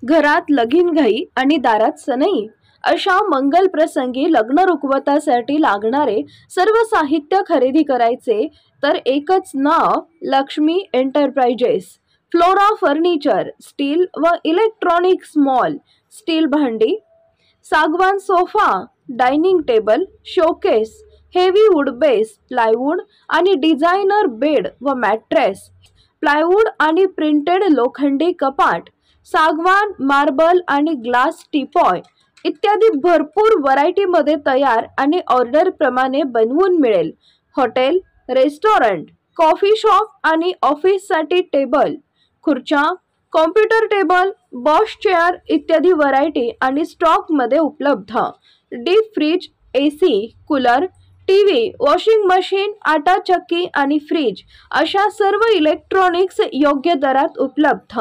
घरात लगीनघाई आणि दारात सनई अशा मंगल प्रसंगी लग्न रुखवतासाठी लागणारे सर्व साहित्य खरेदी करायचे तर एकच नाव Lakshmi enterprises. Flora furniture, steel व इलेक्ट्रॉनिक्स मॉल, स्टील भांडी, सागवान sofa, dining table, showcase, heavy wood base, plywood आणि डिझायनर बेड व मॅट्रेस, प्लायवूड आणि प्रिंटेड लोखंडी कपाट, सागवान, मार्बल आणि ग्लास टीपॉय इत्यादी भरपूर व्हरायटीमध्ये तयार आणि ऑर्डर प्रमाणे बनवून मिळेल. हॉटेल, रेस्टॉरंट, कॉफी शॉप आणि ऑफिससाठी टेबल, खुर्च्या, कॉम्प्युटर टेबल, बॉश चेअर इत्यादी व्हरायटी आणि स्टॉकमध्ये उपलब्ध. Deep freeze, AC, cooler, TV, washing machine, आटा चक्की आणि फ्रीज अशा सर्व इलेक्ट्रॉनिक्स योग्य दरात उपलब्ध.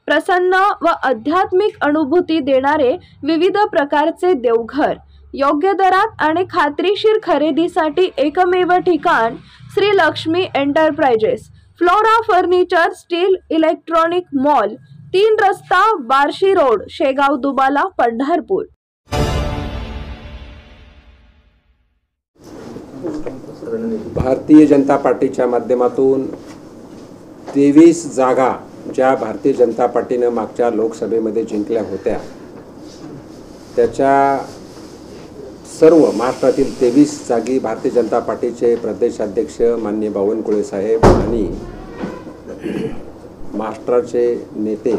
प्रसन्न व आध्यात्मिक अनुभूती देणारे विविध प्रकारचे देवघर, योग्य दरात आणि खात्रीशीर खरेदीसाठी एकमेव ठिकाण Shri Lakshmi enterprises. Flora furniture, steel electronic mall, 3 रस्ता, बार्शी रोड, शेगाव दुबाला, पंढरपूर. भारतीय जनता पार्टीच्या माध्यमातून 23 जागा ज्या भारतीय जनता पार्टीनं मागच्या लोकसभेमध्ये जिंकल्या होत्या त्याच्या सर्व महाराष्ट्रातील 23 जागी भारतीय जनता पार्टीचे प्रदेशाध्यक्ष माननीय बावनकुळे साहेब आणि महाराष्ट्राचे नेते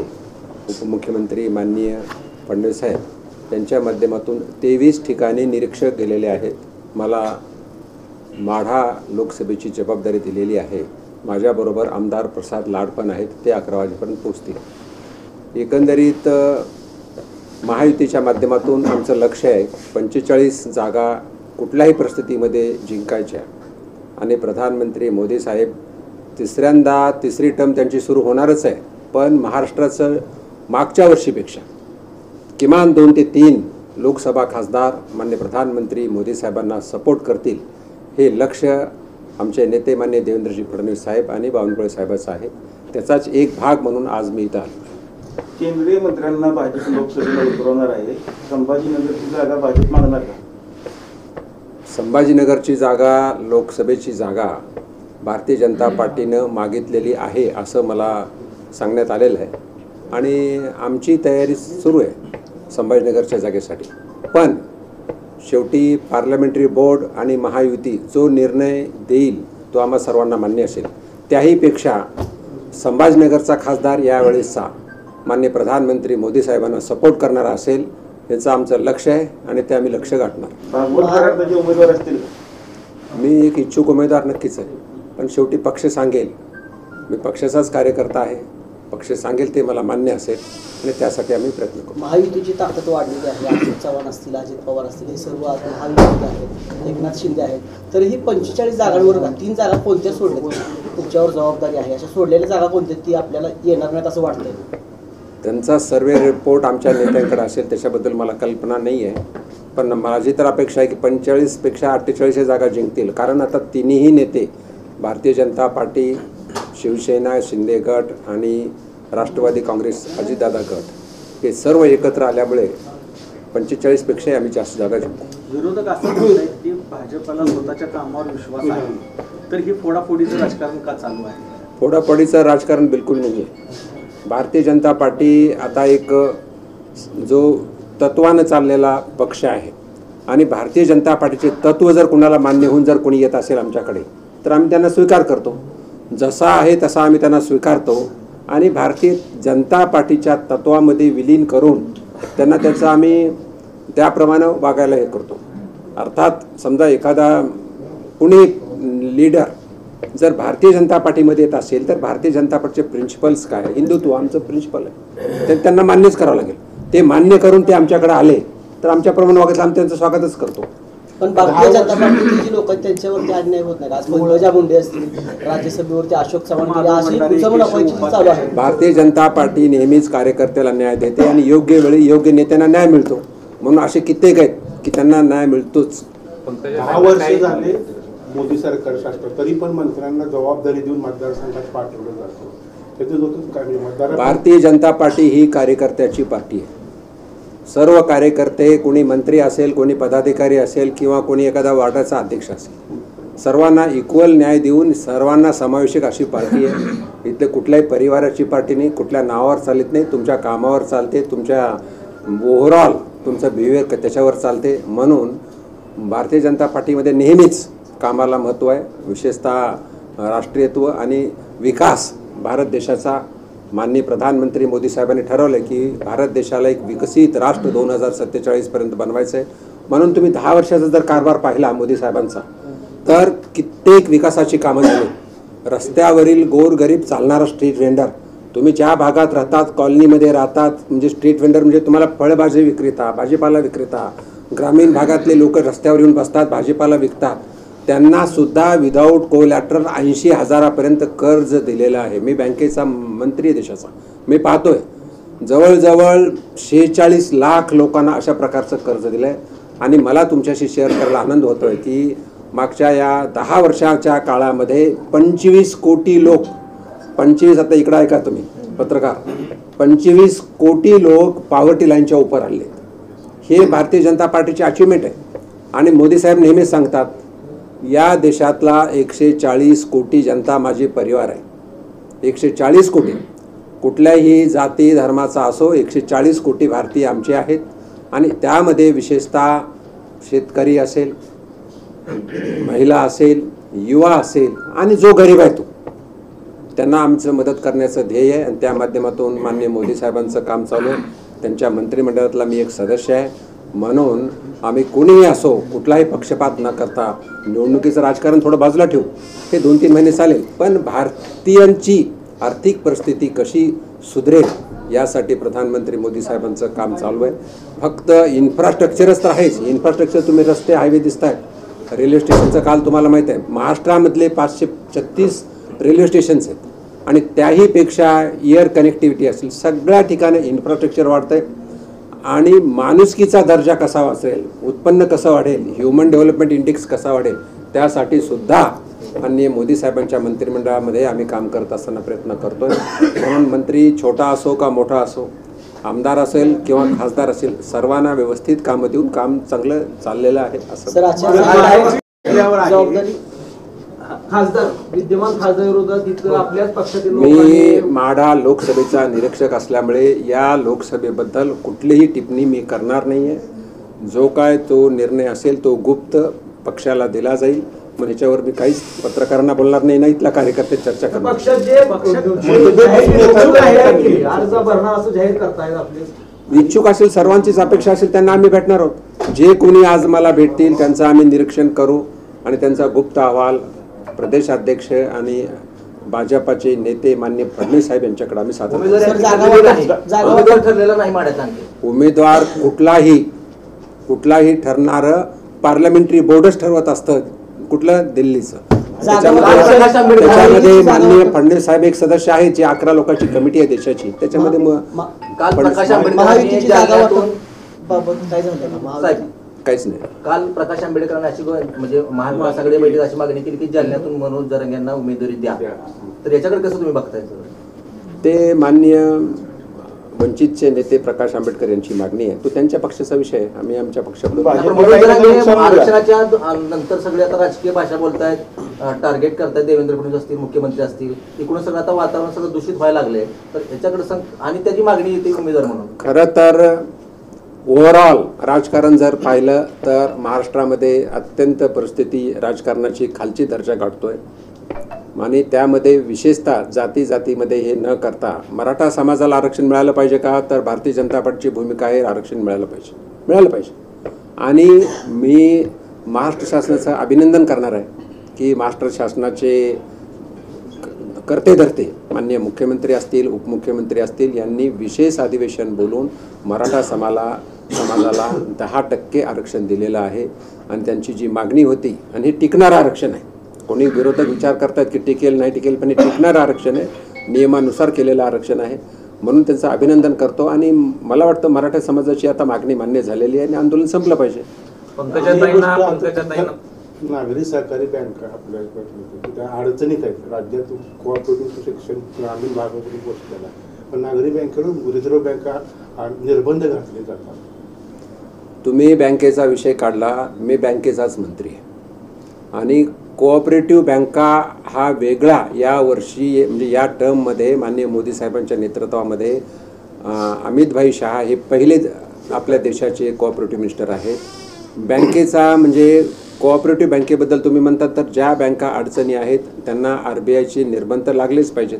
उपमुख्यमंत्री माननीय फडणवीस साहेब यांच्या माध्यमातून 23 ठिकाणी निरीक्षक गेलेले आहेत. मला माढा लोकसभेची जबाबदारी दिलेली आहे. माझ्याबरोबर आमदार प्रसाद लाड पण आहेत, ते 11 वाजेपर्यंत पोहोचतील. एकंदरीत महायुतीच्या माध्यमातून आमचं लक्ष आहे 45 जागा कुठल्याही परिस्थितीमध्ये जिंकायच्या आणि प्रधानमंत्री मोदी साहेब तिसरी टर्म त्यांची सुरू होणारच आहे, पण महाराष्ट्राचं मागच्या वर्षीपेक्षा किमान 2 ते 3 लोकसभा खासदार माननीय प्रधानमंत्री मोदी साहेबांना सपोर्ट करतील हे लक्ष आमचे नेते माननीय देवेंद्रजी फडणवीस साहेब आणि बावनकुळे साहेबांचा आहे. त्याचाच एक भाग म्हणून आज मी इथं आलो. केंद्रीय मंत्र्यांना भाजप लोकसभेला उतरवणार आहे. संभाजीनगरची जागा भाजप मागणार का? संभाजीनगरची जागा, लोकसभेची जागा भारतीय जनता पार्टीनं मागितलेली आहे असं मला सांगण्यात आलेलं आहे आणि आमची तयारी सुरू आहे संभाजीनगरच्या जागेसाठी. पण शेवटी पार्लमेंटरी बोर्ड आणि महायुती जो निर्णय देईल तो आम्हा सर्वांना मान्य असेल. त्याहीपेक्षा संभाजीनगरचा खासदार यावेळेसचा माननीय प्रधानमंत्री मोदी साहेबांना सपोर्ट करणारा असेल याचं आमचं लक्ष आहे आणि ते आम्ही लक्ष गाठणार. उमेदवार असतील? मी एक इच्छुक उमेदवार नक्कीच आहे, पण शेवटी पक्ष सांगेल. मी पक्षाचाच कार्यकर्ता आहे. पक्ष सांगेल ते मला मान्य असेल आणि त्यासाठी आम्ही प्रयत्न करू. महायुतीची ताकद वाढलेली आहे. अजित चव्हाण असतील, अजित पवार असतील, हे सर्व आज महायुतीत आहेत. एकनाथ शिंदे आहेत. तर ही 45 जागांवर 3 जागा कोणत्या सोडल्या, तुमच्यावर जबाबदारी आहे, अशा सोडलेल्या जागा कोणत्या ती आपल्याला येणार नाहीत असं वाटतंय? त्यांचा सर्वे रिपोर्ट आमच्या नेत्यांकडे असेल त्याच्याबद्दल मला कल्पना नाही आहे, पण माझी तर अपेक्षा आहे की 45पेक्षा 48 जागा जिंकतील. कारण आता तिन्ही नेते भारतीय जनता पार्टी, शिवसेना, शिंदे गट आणि राष्ट्रवादी काँग्रेस, अजितदादा गट हे सर्व एकत्र आल्यामुळे 45पेक्षा आम्ही जास्त जागा जिंकू. विरोधक असं म्हणतात की भाजपला स्वतःच्या कामावर विश्वास आहे, तर ही फोडाफोडीचं राजकारण का चालू आहे? फोडाफोडीचं राजकारण बिलकुल नाही आहे. भारतीय जनता पार्टी आता एक जो तत्वानं चाललेला पक्ष आहे आणि भारतीय जनता पार्टीचे तत्व जर कुणाला मान्य होऊन जर कोणी येत असेल आमच्याकडे तर आम्ही त्यांना स्वीकार करतो. जसा आहे तसा आम्ही त्यांना स्वीकारतो आणि भारतीय जनता पार्टीच्या तत्वामध्ये विलीन करून त्यांना त्याचं आम्ही त्याप्रमाणे वागायला हे करतो. अर्थात समजा एखादा पुणे लीडर जर भारतीय जनता पार्टीमध्ये येत असेल तर भारतीय जनता पार्टीचे प्रिन्सिपल्स काय, हिंदुत्व आमचं प्रिन्सिपल आहे, तर त्यांना मान्यच करावं लागेल. ते मान्य करून ते आमच्याकडे आले तर आमच्याप्रमाणे वागत आम्ही त्यांचं स्वागतच करतो. पण भारतीय जनता पार्टीची जी लोक आहेत त्यांच्यावरती अन्याय होत नाही. आज पंकजा मुंडे असतील, राज्यसभेवरती अशोक चव्हाण गेले, अशी चालू आहे. भारतीय जनता पार्टी नेहमीच कार्यकर्त्याला न्याय देते आणि योग्य वेळी योग्य नेत्यांना न्याय मिळतो. म्हणून असे कित्येक आहेत की त्यांना न्याय मिळतोच. 10 वर्ष झाले मोदी सरकार शासन, तरी पण मंत्र्यांना जबाबदारी देऊन मतदारसंघात पाठवलं जातं. भारतीय जनता पार्टी ही कार्यकर्त्याची पार्टी आहे. सर्व कार्यकर्ते, कोणी मंत्री असेल, कोणी पदाधिकारी असेल किंवा कोणी एखादा वार्डाचा अध्यक्ष असेल, सर्वांना इक्वल न्याय देऊन सर्वांना समावेशक अशी पार्टी आहे. इथले कुठल्याही परिवाराची पार्टी नाही, कुठल्या नावावर चालत नाही, तुमच्या कामावर चालते, तुमच्या ओव्हरऑल तुमचं बिहेवियर त्याच्यावर चालते. म्हणून भारतीय जनता पार्टीमध्ये नेहमीच कामाला महत्त्व आहे, विशेषतः राष्ट्रीयत्व आणि विकास. भारत देशाचा माननीय प्रधानमंत्री मोदी साहेबांनी ठरवलं की भारत देशाला एक विकसित राष्ट्र 2047पर्यंत बनवायचं आहे. म्हणून तुम्ही 10 वर्षाचा जर कारभार पाहिला मोदी साहेबांचा, तर कित्येक विकासाची कामं झाली. रस्त्यावरील गोरगरीब चालणारा स्ट्रीट व्हेंडर, तुम्ही ज्या भागात राहतात, कॉलनीमध्ये राहतात, म्हणजे स्ट्रीट व्हेंडर म्हणजे तुम्हाला फळभाजी विक्रेता, भाजीपाला विक्रेता, ग्रामीण भागातले लोक रस्त्यावर येऊन बसतात, भाजीपाला विकतात, त्यांना सुद्धा विदाऊट कोलॅटरल 80,000पर्यंत कर्ज दिलेलं आहे. मी बँकेचा मंत्री देशाचा, मी पाहतोय जवळजवळ 46 लाख लोकांना अशा प्रकारचं कर्ज दिलं आहे. आणि मला तुमच्याशी शेअर करायला आनंद होतोय की मागच्या या 10 वर्षाच्या काळामध्ये 25 कोटी लोक, 25 आता इकडं ऐका तुम्ही पत्रकार, 25 कोटी लोक पॉवर्टी लाईनच्या उपर आले. हे भारतीय जनता पार्टीची अचिव्हमेंट आहे. आणि मोदी साहेब नेहमीच सांगतात, या देशातला 140 कोटी जनता माझी परिवार आहे. 140 कोटी, कुठल्याही जाती धर्माचा असो, 140 कोटी भारतीय आमचे आहेत. आणि त्यामध्ये विशेषतः शेतकरी असेल, महिला असेल, युवा असेल आणि जो गरीब आहे तो, त्यांना आमचं मदत करण्याचं ध्येय आहे. आणि त्या माध्यमातून माननीय मोदी साहेबांचं काम चालू आहे. त्यांच्या मंत्रिमंडळातला मी एक सदस्य आहे. म्हणून आम्ही कोणीही असो, कुठलाही पक्षपात न करता निवडणुकीचं राजकारण थोडं बाजूला ठेवू, हे 2-3 महिने चालेल, पण भारतीयांची आर्थिक परिस्थिती कशी सुधरेल यासाठी प्रधानमंत्री मोदी साहेबांचं काम चालू आहे. फक्त इन्फ्रास्ट्रक्चरच तर आहेच. इन्फ्रास्ट्रक्चर तुम्ही रस्ते, हायवे दिसत आहेत, रेल्वे स्टेशनचं काल तुम्हाला माहीत आहे, महाराष्ट्रामधले 536 रेल्वे स्टेशन्स आहेत. आणि त्याहीपेक्षा एअर कनेक्टिव्हिटी असेल, सगळ्या ठिकाणी इन्फ्रास्ट्रक्चर वाढतं आहे. आणि माणुसकीचा दर्जा कसा वाचेल, उत्पन्न कसं वाढेल, ह्युमन डेव्हलपमेंट इंडेक्स कसा वाढेल, त्यासाठी सुद्धा माननीय मोदी साहेबांच्या मंत्रिमंडळामध्ये आम्ही काम करत असताना प्रयत्न करतोय. म्हणून मंत्री छोटा असो का मोठा असो, आमदार असेल किंवा खासदार असेल, सर्वांना व्यवस्थित कामं देऊन काम चांगलं चाललेलं आहे असं. जबाबदारी खासदार, विद्यमान खासदार विरोधात तिथं आपल्याच पक्षातील मी माढा लोकसभेचा निरीक्षक असल्यामुळे या लोकसभेबद्दल कुठलीही टिप्पणी मी करणार नाही आहे. जो काय तो निर्णय असेल तो गुप्त पक्षाला दिला जाईल. मग याच्यावर मी काहीच पत्रकारांना बोलणार नाही, ना इथल्या कार्यकर्ते चर्चा करणार. इच्छुक असेल, सर्वांचीच अपेक्षा असेल, त्यांना आम्ही भेटणार आहोत. जे कोणी आज मला भेटतील त्यांचं आम्ही निरीक्षण करू आणि त्यांचा गुप्त अहवाल प्रदेशाध्यक्ष आणि भाजपाचे नेते माननीय फडणवीस साहेब यांच्याकडे आम्ही सादर करू. उमेदवार कुठलाही ठरणारं पार्लमेंटरी बोर्डच ठरवत असतं, कुठलं दिल्लीचं. त्याच्यामध्ये माननीय फडणवीस साहेब एक सदस्य आहेत, जे 11 लोकांची कमिटी आहे देशाची. त्याच्यामध्ये काहीच नाही. काल प्रकाश आंबेडकरांनी अशी म्हणजे महाविकास आघाडी बैठक अशी मागणी केली की जालन्यातून मनोज जरांगे यांना उमेदवारी द्या. तर याच्याकडे कसं तुम्ही बघताय? ते माननीय वंचितचे नेते प्रकाश आंबेडकर यांची मागणी आहे, तो त्यांच्या पक्षाचा विषय आहे. आम्ही आमच्या पक्षाबरोबर आरक्षणाच्या नंतर सगळे आता राजकीय भाषा बोलतायत, टार्गेट करतायत, देवेंद्र फडणवीस असतील, मुख्यमंत्री असतील, एकूण सगळं आता वातावरण सगळं दूषित व्हायला लागले. तर याच्याकडे आणि त्याची मागणी येते उमेदवार म्हणून. खरं तर ओव्हरऑल राजकारण जर पाहिलं तर महाराष्ट्रामध्ये अत्यंत परिस्थिती राजकारणाची खालची दर्जा गाठतोय. आणि त्यामध्ये विशेषतः जातीमध्ये हे न करता मराठा समाजाला आरक्षण मिळालं पाहिजे का, तर भारतीय जनता पार्टीची भूमिका आहे आरक्षण मिळालं पाहिजे. आणि मी महाराष्ट्र शासनाचं अभिनंदन करणार आहे की महाराष्ट्र शासनाचे करते धरते माननीय मुख्यमंत्री असतील, उपमुख्यमंत्री असतील, यांनी विशेष अधिवेशन बोलून मराठा समाजाला 10% आरक्षण दिलेलं आहे. आणि त्यांची जी मागणी होती, आणि हे टिकणारं आरक्षण आहे, कोणी विरोधक विचार करतात की टिकेल नाही टिकेल, पण हे टिकणारं आरक्षण आहे, नियमानुसार केलेलं आरक्षण आहे. म्हणून त्यांचं अभिनंदन करतो. आणि मला वाटतं मराठा समाजाची आता मागणी मान्य झालेली आहे आणि आंदोलन संपलं पाहिजे. नागरी सहकारी बँका आपल्याकडे त्या अडचणीत आहेत. राज्यातून कोऑपरेटिव्ह शिक्षण ग्रामीण भागातून पोचलेला आहे, पण नागरी बँकेकडून रिझर्व्ह बँका निर्बंध घातले जातात. तुम्ही बँकेचा विषय काढला, मी बँकेचाच मंत्री आहे आणि कोऑपरेटिव्ह बँका हा वेगळा या वर्षी म्हणजे या टर्ममध्ये माननीय मोदी साहेबांच्या नेतृत्वामध्ये अमितभाई शहा हे पहिलेच आपल्या देशाचे कोऑपरेटिव्ह मिनिस्टर आहेत. बँकेचा म्हणजे कोऑपरेटिव्ह बँकेबद्दल तुम्ही म्हणतात तर ज्या बँका अडचणी आहेत त्यांना RBIचे निर्बंध लागलेच पाहिजेत.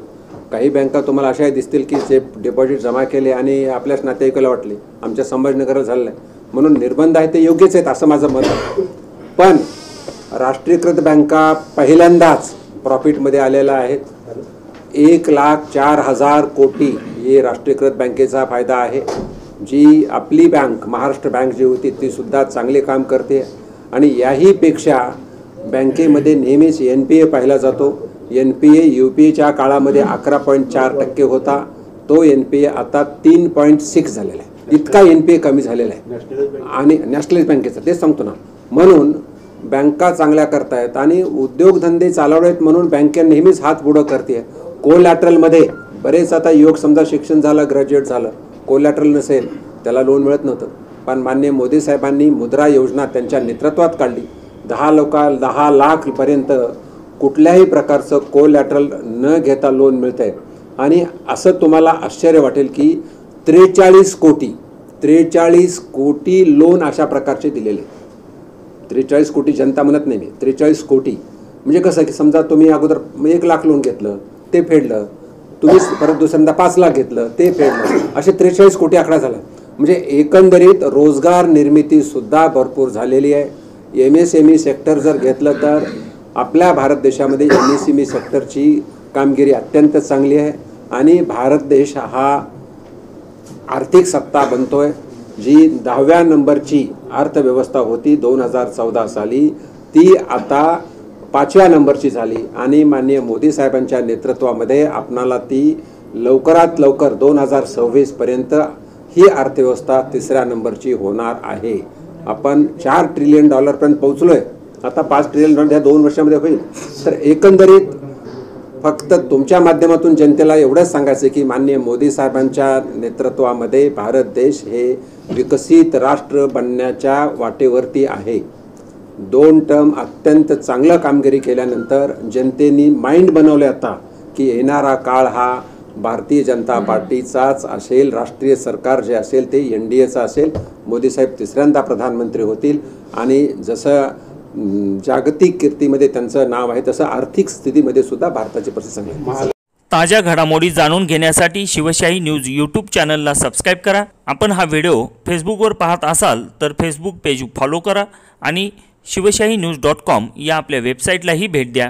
काही बँका तुम्हाला अशाही दिसतील की जे डिपॉझिट जमा केले आणि आपल्याच नातेवाईकाला वाटले आमच्या संभाजीनगरला झालं नाही म्हणून निर्बंध आहे ते योग्यच आहेत असं माझं मत आहे. पण राष्ट्रीयकृत बँका पहिल्यांदाच प्रॉफिटमध्ये आलेल्या आहेत. 1,04,000 कोटी हे राष्ट्रीयकृत बँकेचा फायदा आहे. जी आपली बँक महाराष्ट्र बँक जी होती ती सुद्धा चांगले काम करते आणि याहीपेक्षा बँकेमध्ये नेहमीच NPA पाहिला जातो. NPA UPAच्या काळामध्ये 11.4% होता, तो NPA आता 3.6 झालेला आहे. इतका NPA कमी झालेला आहे आणि नॅशनलाइज बँकेचा तेच सांगतो ना. म्हणून बँका चांगल्या करतायत आणि उद्योगधंदे चालवलेत म्हणून बँके नेहमीच हात पुढं करते. कोलॅटरलमध्ये बरेच आता युवक समजा शिक्षण झालं, ग्रॅज्युएट झालं, कोलॅटरल नसेल त्याला लोन मिळत नव्हतं. पण माननीय मोदी साहेबांनी मुद्रा योजना त्यांच्या नेतृत्वात काढली. 10 लाखपर्यंत कुठल्याही प्रकारचं कोलॅटरल न घेता लोन मिळतं आहे आणि असं तुम्हाला आश्चर्य वाटेल की 43 कोटी लोन अशा प्रकारचे दिलेले. 43 कोटी जनता म्हणत नाही मी, 43 कोटी म्हणजे कसं की समजा तुम्ही अगोदर 1 लाख लोन घेतलं ते फेडलं, तुम्ही परत दुसऱ्यांदा 5 लाख घेतलं ते फेडलं, असे 43 कोटी आकडा झाला. म्हणजे एकंदरीत रोजगार निर्मिती सुद्धा भरपूर झालेली आहे. MSME सेक्टर जर घेतलं तर आपल्या भारत देशामध्ये MSME सेक्टरची कामगिरी अत्यंत चांगली आहे आणि भारत देश हा आर्थिक सत्ता बनतोय. जी 10व्या नंबरची अर्थव्यवस्था होती 2014 साली ती आता 5व्या नंबरची झाली आणि माननीय मोदी साहेबांच्या नेतृत्वामध्ये आपणाला ती लवकरात लवकर 2026 पर्यंत ही अर्थव्यवस्था 3ऱ्या नंबरची होणार आहे. आपण $4 ट्रिलियन पर्यंत पोहोचलोय. आता $5 ट्रिलियन ह्या 2 वर्षामध्ये होईल. तर एकंदरीत फक्त तुमच्या माध्यमातून जनतेला एवढंच सांगायचं की माननीय मोदी साहेबांच्या नेतृत्वामध्ये भारत देश हे विकसित राष्ट्र बनण्याच्या वाटेवरती आहे. 2 टर्म अत्यंत चांगलं कामगिरी केल्यानंतर जनतेने माइंड बनवले आता की येणारा काळ हा भारतीय जनता पार्टीचाच असेल. राष्ट्रीय सरकार जे असेल ते NDAचं असेल. मोदी साहेब 3ऱ्यांदा प्रधानमंत्री होतील आणि जसं जागतिक कीर्तीमध्ये त्यांचं नाव आहे तसं आर्थिक स्थितीमध्ये सुद्धा भारताची परिस्थिती चांगली आहे. ताज्या घडामोडी जाणून घेण्यासाठी शिवशाही न्यूज यूट्यूब चॅनलला सबस्क्राईब करा. आपण हा व्हिडिओ फेसबुकवर पाहत असाल तर फेसबुक पेज फॉलो करा आणि शिवशाही न्यूज.com या आपल्या वेबसाईटलाही भेट द्या.